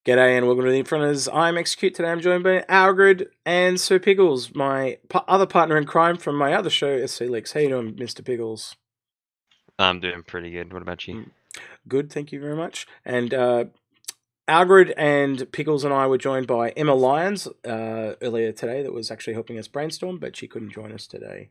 G'day and welcome to the Inforunners. I'm Execute. Today I'm joined by Algrid and Sir Piggles, my other partner in crime from my other show, SC Leaks. How you doing, Mr. Piggles? I'm doing pretty good. What about you? Good, thank you very much. And Algrid and Piggles and I were joined by Emma Lyons earlier today that was actually helping us brainstorm, but she couldn't join us today.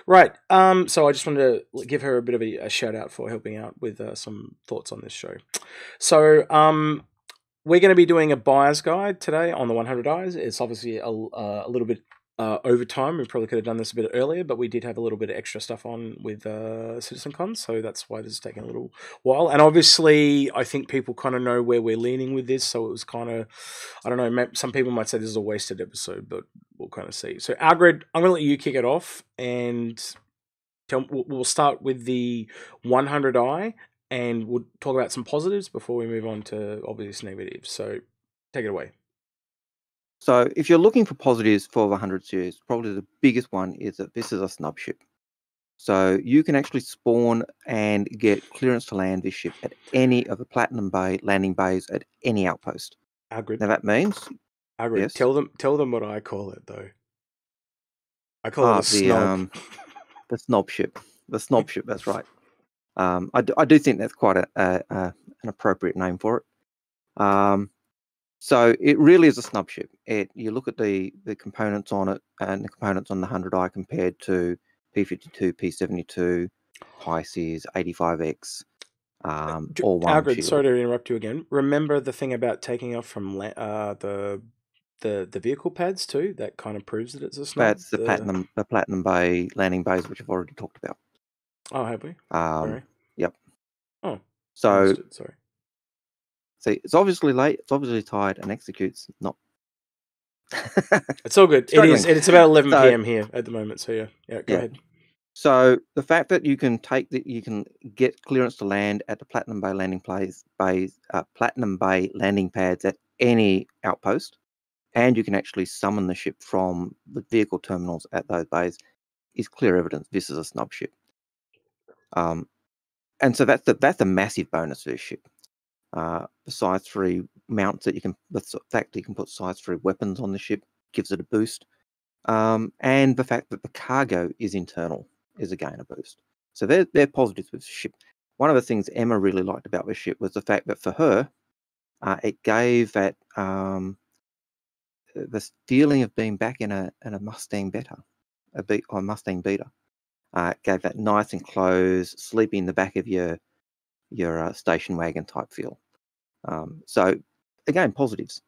Right, so I just wanted to give her a bit of a shout out for helping out with some thoughts on this show. So, we're going to be doing a buyer's guide today on the 100 eyes. It's obviously a little bit over time. We probably could have done this a bit earlier, but we did have a little bit of extra stuff on with CitizenCon, so that's why this is taking a little while. And obviously, I think people kind of know where we're leaning with this, so it was kind of, I don't know, some people might say this is a wasted episode, but we'll kind of see. So, Algrid, I'm going to let you kick it off, and we'll start with the 100 eye. And we'll talk about some positives before we move on to obvious negatives. So take it away. So if you're looking for positives for the 100 series, probably the biggest one is that this is a snub ship. So you can actually spawn and get clearance to land this ship at any of the Platinum Bay landing bays at any outpost. Algrid. Now that means... Algrid, yes? Tell them what I call it, though. I call it a snob. The snob ship. The snob ship, that's right. I do think that's quite an appropriate name for it. So it really is a snub ship. You look at the components on it and the components on the 100i compared to P52, P72, Pisces, 85X, all one Algrid, shield. sorry to interrupt you again. Remember the thing about taking off from the vehicle pads too? That kind of proves that it's a snub. That's the Platinum Bay landing bays, which I've already talked about. Oh, have we? Sorry. Yep. Oh, so sorry. See, it's obviously late. It's obviously tired, and Execute's not. It's all good. It is. It's about 11 p.m. here at the moment. So yeah. Go ahead. So the fact that you can get clearance to land at the Platinum Bay Platinum Bay landing pads at any outpost, and you can actually summon the ship from the vehicle terminals at those bays, is clear evidence this is a snub ship. And so that's a massive bonus for this ship. The size 3 mounts that the fact that you can put size 3 weapons on the ship gives it a boost. And the fact that the cargo is internal is again a boost. So they're positives with the ship. One of the things Emma really liked about this ship was the fact that for her, it gave that this feeling of being back in a Mustang Beta, a Mustang Beta. Gave that nice enclosed, sleepy in the back of your station wagon type feel. So again, positives.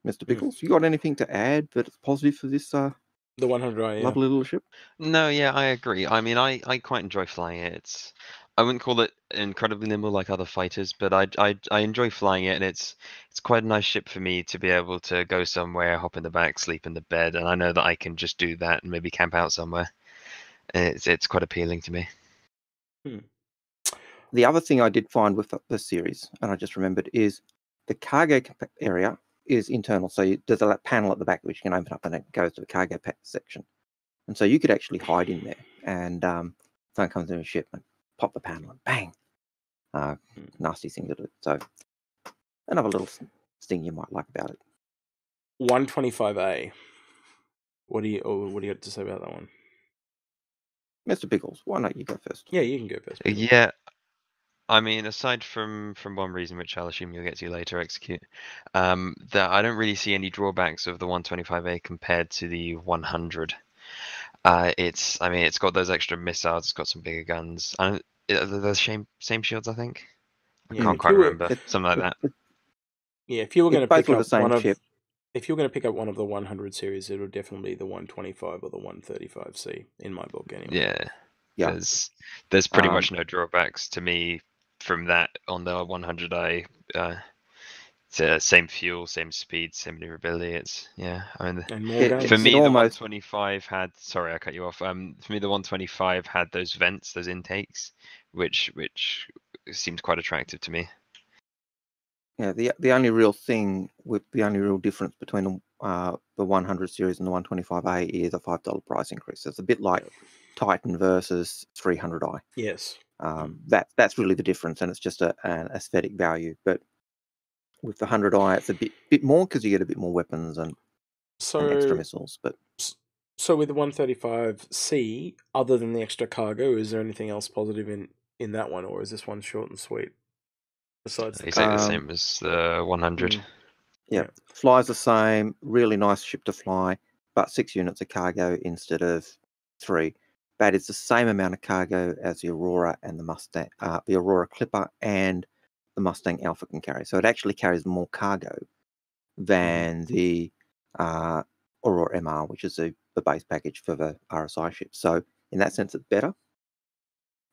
Mr. Pickles, you got anything to add that it's positive for this the 100i lovely little ship? No, yeah, I agree. I mean, I quite enjoy flying it. I wouldn't call it incredibly nimble like other fighters, but I enjoy flying it, and it's quite a nice ship for me to be able to go somewhere, hop in the back, sleep in the bed, and I know that I can just do that and maybe camp out somewhere. It's quite appealing to me. The other thing I did find with this series, and I just remembered, is the cargo area is internal. So there's a panel at the back which you can open up and it goes to the cargo section. And so you could actually hide in there and someone comes in a ship and pop the panel and bang. Nasty thing to do. So another little thing you might like about it. 125A. What do you have to say about that one? Mr. Pickles, why not you go first? Yeah, you can go first. Pickles. Yeah. I mean, aside from one reason, which I'll assume you'll get to later, Execute, that I don't really see any drawbacks of the 125A compared to the 100. It's got those extra missiles, it's got some bigger guns. They're the same shields, I think. I can't quite remember. Something like that. Yeah, if you were going to pick up if you're going to pick up one of the 100 series, it would definitely be the 125 or the 135C in my book, anyway. Yeah. There's pretty much no drawbacks to me from that on the 100i. It's same fuel, same speed, same maneuverability. And more guns. For me, the 125 had. Sorry, I cut you off. For me, the 125 had those vents, those intakes, which seemed quite attractive to me. Yeah, the only real difference between the 100 series and the 125A is a $5 price increase. So it's a bit like Titan versus 300i. Yes. That's really the difference, and it's just an aesthetic value. But With the 100i, it's a bit more because you get a bit more weapons and extra missiles. But so with the 135C, other than the extra cargo, is there anything else positive in that one, or is this one short and sweet? Besides exactly the same as the 100. Yeah, flies the same. Really nice ship to fly, but 6 units of cargo instead of 3. That is the same amount of cargo as the Aurora and the Mustang, the Aurora Clipper and the Mustang Alpha can carry. So it actually carries more cargo than the Aurora MR, which is the base package for the RSI ship. So in that sense, it's better.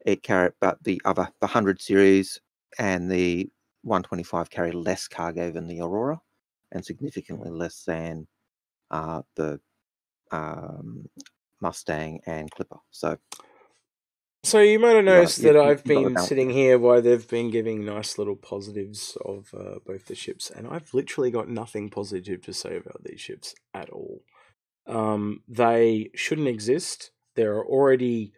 But the 100 series and the 125 carry less cargo than the Aurora, and significantly less than the Mustang and Clipper. So you might have noticed that I've been sitting here while they've been giving nice little positives of both the ships, and I've literally got nothing positive to say about these ships at all. They shouldn't exist. There are already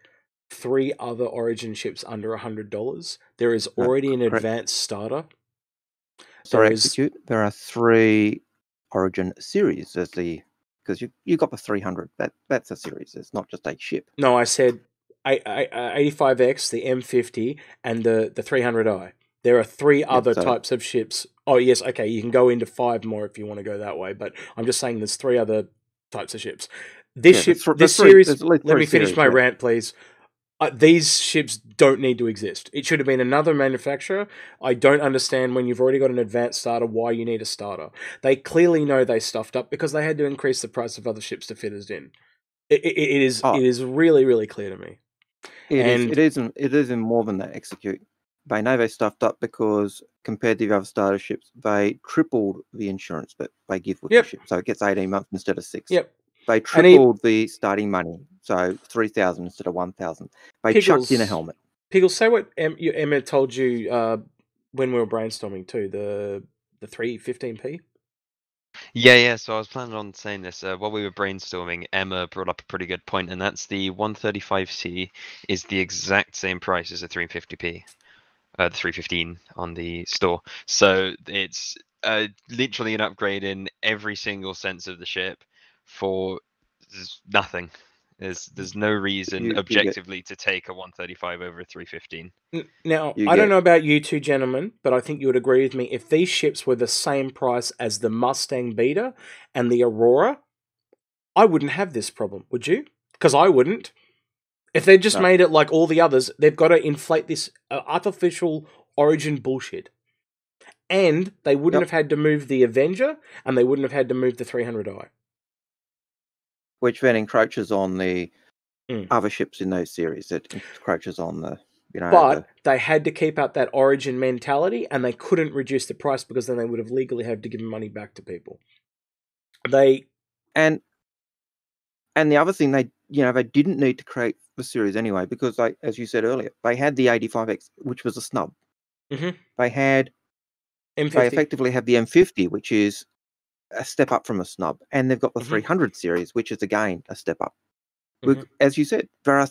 3 other Origin ships under $100. There is already an advanced starter. Sorry, execute. There are 3 Origin series as because you got the 300. That's a series. It's not just a ship. No, I said 85X, the M50, and the 300i. There are 3 other types of ships. Oh yes, okay. You can go into 5 more if you want to go that way, but I'm just saying there's 3 other types of ships. This series. Let me finish my rant, please. These ships don't need to exist. It should have been another manufacturer. I don't understand when you've already got an advanced starter why you need a starter. They clearly know they stuffed up because they had to increase the price of other ships to fit us in. It is really, really clear to me. It isn't more than that. Execute. They know they stuffed up because compared to the other starter ships, they tripled the insurance that they give with the ship. So it gets 18 months instead of 6. Yep. They tripled the starting money, so 3,000 instead of 1,000. They chucked in a helmet. Piggles, say what Emma told you when we were brainstorming too. The 315p. Yeah. So I was planning on saying this while we were brainstorming. Emma brought up a pretty good point, and that's the 135C is the exact same price as the 350p, the 315 on the store. So it's literally an upgrade in every single sense of the ship for nothing. There's no reason objectively to take a 135 over a 315. Now, I don't know about you two gentlemen, but I think you would agree with me. If these ships were the same price as the Mustang Beta and the Aurora, I wouldn't have this problem, would you? Because I wouldn't. If they just made it like all the others, they've got to inflate this artificial Origin bullshit. And they wouldn't have had to move the Avenger, and they wouldn't have had to move the 300i. Which then encroaches on the other ships in those series. It encroaches on the, But they had to keep up that Origin mentality, and they couldn't reduce the price because then they would have legally had to give money back to people. And the other thing, they didn't need to create the series anyway because, as you said earlier, they had the 85X, which was a snub. Mm-hmm. They had M50. They effectively have the M50, which is a step up from a snub, and they've got the 300 series, which is again a step up. As you said, there are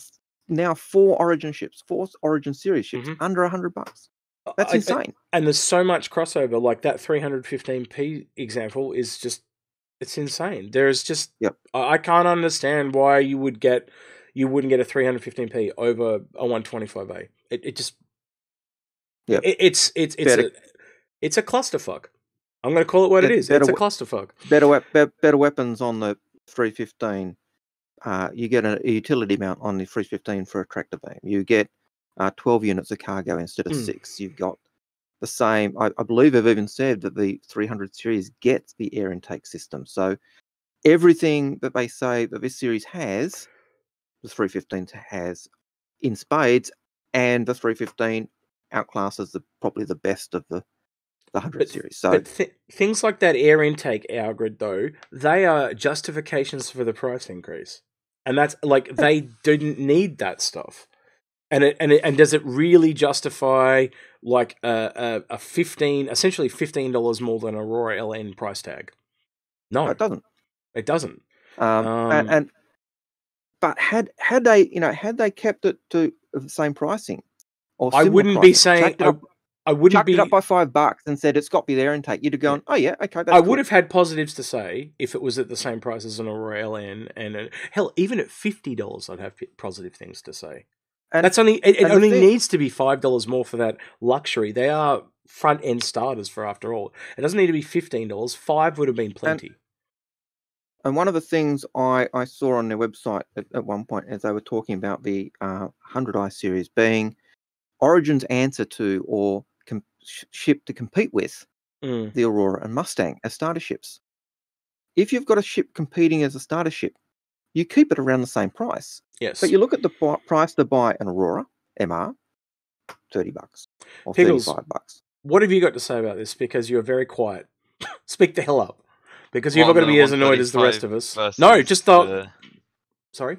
now 4 Origin ships, 4 Origin series ships under $100. That's insane. And there's so much crossover. Like that 315p example is just, it's insane. There's just, I can't understand why you wouldn't get a 315p over a 125a. It just, it's a clusterfuck. I'm going to call it what it is. It's a clusterfuck. Better weapons on the 315. You get a utility mount on the 315 for a tractor beam. You get 12 units of cargo instead of 6. You've got the same. I believe they've even said that the 300 series gets the air intake system. So everything that they say that this series has, the 315 has in spades, and the 315 outclasses probably the best of the 100 series. So things like that air intake, Algrid, though, they are justifications for the price increase. And that's like, they didn't need that stuff. And does it really justify like essentially $15 more than Aurora LN price tag? No, it doesn't. It doesn't. But had they kept it to the same pricing, or I wouldn't be saying I wouldn't chucked be. it up by $5 and said it's got to be there and take, you'd have gone, oh yeah, okay, that's I cool. would have had positives to say if it was at the same price as an Aurora LN, and hell, even at $50, I'd have positive things to say. And, That's only it and the only thing- needs to be $5 more for that luxury. They are front end starters for after all. It doesn't need to be $15. $5 would have been plenty. And one of the things I saw on their website at one point, as they were talking about the 100i series being Origin's answer to or ship to compete with the Aurora and Mustang as starter ships. If you've got a ship competing as a starter ship, you keep it around the same price. Yes. But you look at the price to buy an Aurora MR, $30 or Piggles, $35. What have you got to say about this? Because you're very quiet. Speak the hell up. Because you're not going to be as annoyed as the rest of us. No, just the... Sorry?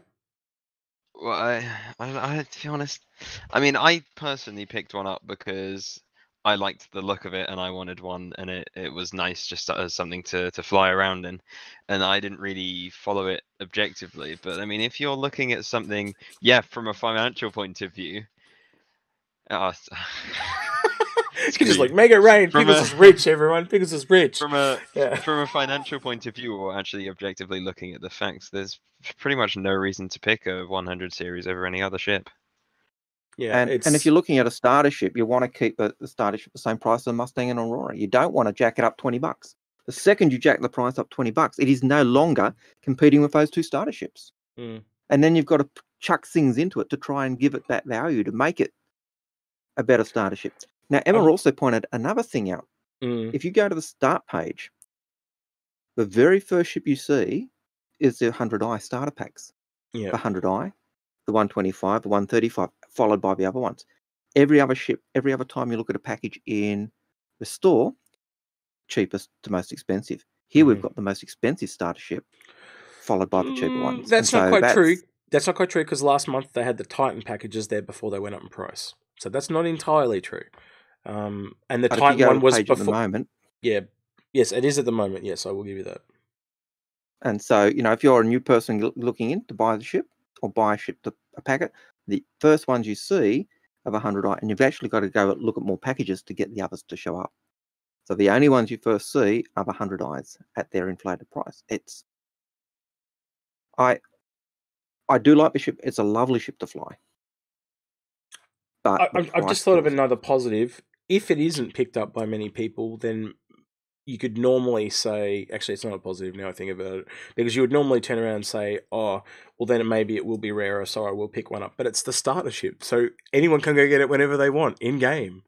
Well, I to be honest, I mean, I personally picked one up because I liked the look of it and I wanted one, and it was nice just as something to fly around in, and I didn't really follow it objectively. But I mean, if you're looking at something, yeah, from a financial point of view, It's just like, make it rain. Piggles is rich, everyone. Piggles is rich. From a financial point of view, or actually objectively looking at the facts, there's pretty much no reason to pick a 100 series over any other ship. Yeah, and if you're looking at a starter ship, you want to keep the starter ship the same price as a Mustang and Aurora. You don't want to jack it up $20. The second you jack the price up $20, it is no longer competing with those two starter ships. And then you've got to chuck things into it to try and give it that value to make it a better starter ship. Now, Emma also pointed another thing out. If you go to the start page, the very first ship you see is the 100i starter packs. Yeah. The 100i, the 125, the 135, followed by the other ones. Every other ship, every other time you look at a package in the store, cheapest to most expensive. Here we've got the most expensive starter ship, followed by the cheaper ones. That's not quite true. That's not quite true because last month they had the Titan packages there before they went up in price. So that's not entirely true. And the Titan one was before. At the moment. Yeah. Yes, it is at the moment. Yes, I will give you that. And so, if you're a new person looking in to buy the ship or buy a ship to a packet, the first ones you see of 100i, and you've actually got to go look at more packages to get the others to show up. So the only ones you first see are the 100i's at their inflated price. I do like the ship. It's a lovely ship to fly. But I've just thought of another positive. If it isn't picked up by many people, then you could normally say, actually, it's not a positive now I think about it, because you would normally turn around and say, oh, well, then maybe it will be rarer, so I will pick one up. But it's the starter ship, so anyone can go get it whenever they want in game.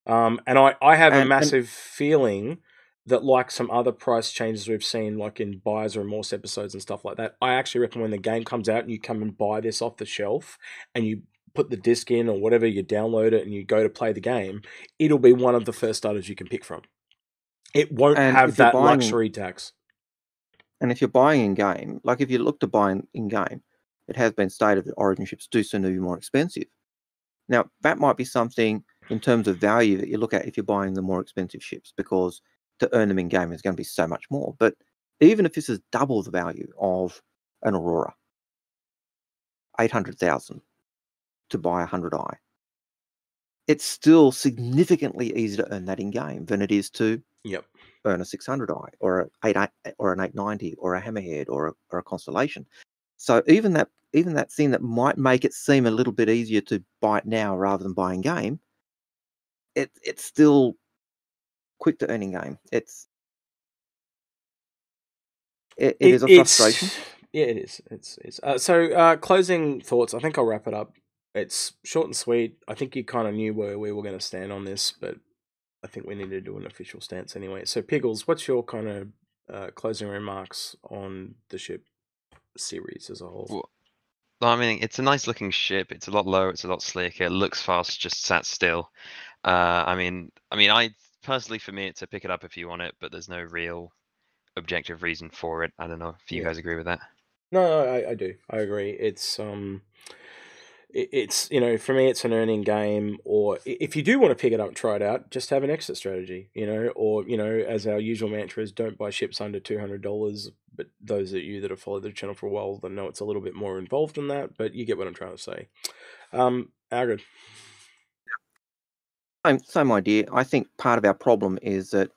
And I have a massive feeling that, like some other price changes we've seen, like in Buyers or Remorse episodes and stuff like that, I actually reckon when the game comes out and you come and buy this off the shelf and you put the disc in or whatever, you download it and you go to play the game, it'll be one of the first starters you can pick from. It won't have that luxury tax. And if you're buying in-game, like if you look to buy in-game, it has been stated that Origin ships do seem to be more expensive. Now, that might be something in terms of value that you look at if you're buying the more expensive ships, because to earn them in-game is going to be so much more. But even if this is double the value of an Aurora, $800,000 to buy 100i, it's still significantly easier to earn that in-game than it is to earn a 600i or an 890 or a Hammerhead or a Constellation. So even that thing that might make it seem a little bit easier to buy it now rather than buy in-game, it's still quick to earn in-game. It is a frustration. Yeah, it is. So closing thoughts. I think I'll wrap it up. It's short and sweet. I think you kind of knew where we were going to stand on this, but I think we need to do an official stance anyway. So, Piggles, what's your kind of closing remarks on the ship series as a whole? Well, I mean, it's a nice looking ship. It's a lot lower. It's a lot slicker. It looks fast, just sat still. I mean, I personally, for me, it's to pick it up if you want it, but there's no real objective reason for it. I don't know if you guys agree with that. No, I do. I agree. It's for me, it's an earning game, or if you do want to pick it up and try it out, just have an exit strategy, or, as our usual mantra is, don't buy ships under $200, but those of you that have followed the channel for a while, they know it's a little bit more involved than that, but you get what I'm trying to say. Algrid. Same idea. I think part of our problem is that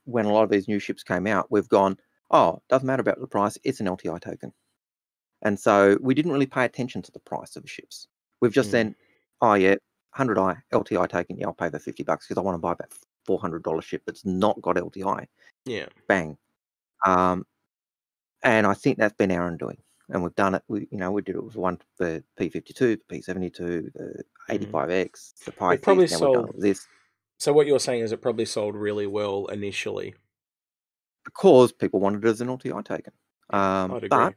when a lot of these new ships came out, we've gone, oh, doesn't matter about the price, it's an LTI token. And so we didn't really pay attention to the price of the ships. We've just then, oh yeah, 100i LTI token, yeah, I'll pay the $50 because I want to buy that $400 ship that's not got LTI. Yeah. Bang. And I think that's been our undoing. And we've done it. We did it with the P52, the P72, the 85X, the Pi. It probably now we've done it with this. So what you're saying is it probably sold really well initially. Because people wanted it as an LTI token. I'd agree. But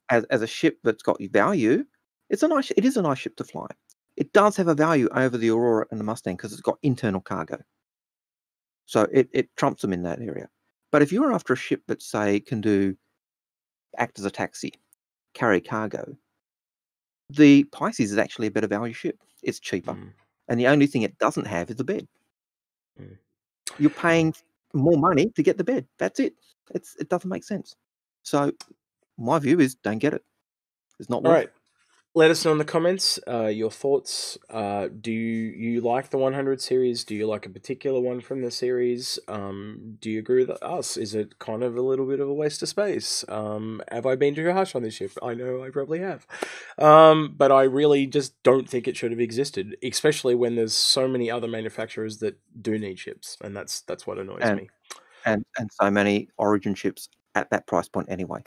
as a ship that's got value, it is a nice ship to fly. It does have a value over the Aurora and the Mustang because it's got internal cargo. So it trumps them in that area. But if you're after a ship that, say, can act as a taxi, carry cargo, the Pisces is actually a better value ship. It's cheaper. And the only thing it doesn't have is a bed. You're paying more money to get the bed. That's it. It doesn't make sense. So my view is don't get it. It's not worth it. Let us know in the comments your thoughts. Do you like the 100 series? Do you like a particular one from the series? Do you agree with us? Is it kind of a little bit of a waste of space? Have I been too harsh on this ship? I know I probably have. But I really just don't think it should have existed, especially when there's so many other manufacturers that do need ships, and that's what annoys me. And so many Origin ships at that price point anyway.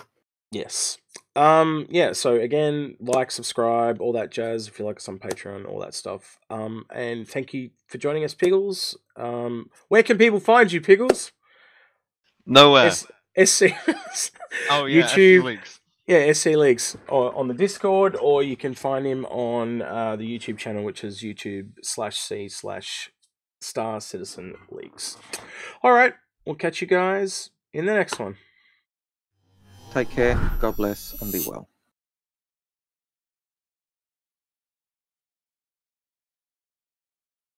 Yes. Yeah, so again, like, subscribe, all that jazz, if you like us on Patreon, all that stuff. And thank you for joining us, Piggles. Where can people find you, Piggles? Nowhere. SC Oh yeah, YouTube. SC Leaks. Yeah, SC Leaks on the Discord, or you can find him on the YouTube channel, which is YouTube/C/Star-Citizen Leaks. All right, we'll catch you guys in the next one. Take care, God bless, and be well.